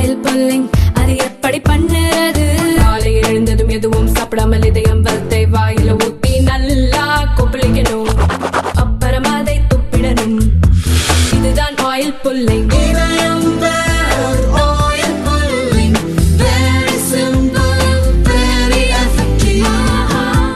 Oil pulling அது எப்படி பண்ணுறது? காலையில் எழுந்ததும் எதுவும் சாப்பிடாமல் இதயம் வளத்தை வாயில ஊத்தி நல்லா கொப்பளிக்கணும், அப்புறம் அதை துப்பிடணும். இதுதான் ஆயில் புல்லிங்.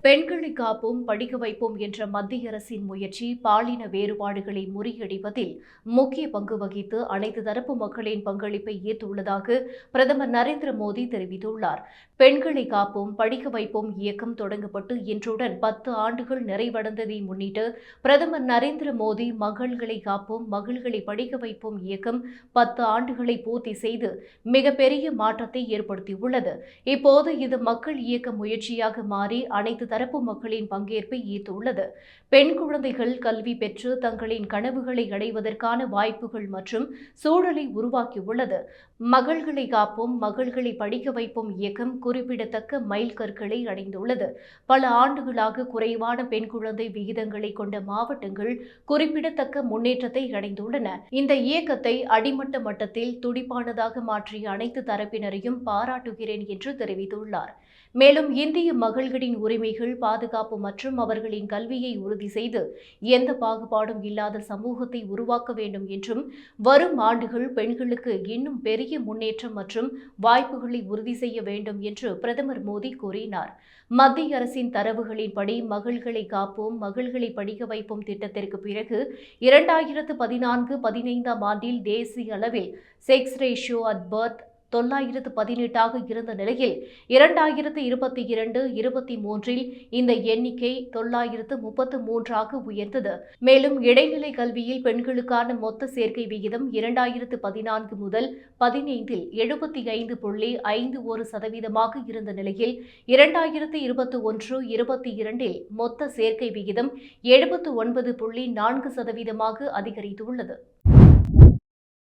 பெண்களை காப்போம் படிக்க வைப்போம் என்ற மத்திய அரசின் முயற்சி பாலின வேறுபாடுகளை முறியடிப்பதில் முக்கிய பங்கு வகித்து அனைத்து தரப்பு மக்களின் பங்களிப்பை ஈர்த்துள்ளதாக பிரதமர் நரேந்திர மோடி தெரிவித்துள்ளார். பெண்களை காப்போம் படிக்க வைப்போம் இயக்கம் தொடங்கப்பட்டு இன்றுடன் 10 ஆண்டுகள் நிறைவடைந்ததை முன்னிட்டு பிரதமர் நரேந்திர மோடி மகள்களை காப்போம் மகள்களை படிக்க வைப்போம் இயக்கம் 10 ஆண்டுகளை பூர்த்தி செய்து மிகப்பெரிய மாற்றத்தை ஏற்படுத்தியுள்ளது. இப்போது இது மக்கள் இயக்க முயற்சியாக மாறி அனைத்து தரப்பு மக்களின் பங்கேற்பை ஈர்த்துள்ளது. பெண் குழந்தைகள் கல்வி பெற்று தங்களின் கனவுகளை அடைவதற்கான வாய்ப்புகள் மற்றும் சூழலை உருவாக்கியுள்ளது. மகள்களை காப்போம் மகள்களை படிக்க வைப்போம் இயக்கம் குறிப்பிடத்தக்க மைல் கற்களை அடைந்துள்ளது. பல ஆண்டுகளாக குறைவான பெண் குழந்தை விகிதங்களை கொண்ட மாவட்டங்கள் குறிப்பிடத்தக்க முன்னேற்றத்தை அடைந்துள்ளன. இந்த இயக்கத்தை அடிமட்ட மட்டத்தில் துடிப்பானதாக மாற்றிய அனைத்து தரப்பினரையும் பாராட்டுகிறேன் என்று தெரிவித்துள்ளார். மேலும் இந்திய மகள்களின் உரிமைகள் பாதுகாப்பு மற்றும் அவர்களின் கல்வியை உறுதி செய்து எந்த பாகுபாடும் இல்லாத சமூகத்தை உருவாக்க வேண்டும் என்றும் வரும் ஆண்டுகள் பெண்களுக்கு இன்னும் பெரிய முன்னேற்றம் மற்றும் வாய்ப்புகளை உறுதி செய்ய வேண்டும் என்று பிரதமர் மோடி கூறினார். மத்திய அரசின் தரவுகளின்படி மகள்களை காப்போம் மகள்களை படிக்க வைப்போம் திட்டத்திற்கு பிறகு 2014-15 ஆண்டில் தேசிய அளவில் செக்ஸ் ரேஷியோ அட் பர்த் 918 இருந்த நிலையில் 2022-23 இந்த எண்ணிக்கை 933 உயர்ந்தது. மேலும் இடைநிலை கல்வியில் பெண்களுக்கான மொத்த சேர்க்கை விகிதம் 2014 முதல் 15 75.51% இருந்த நிலையில் 2021-22 மொத்த சேர்க்கை விகிதம் 79.4% அதிகரித்துள்ளது.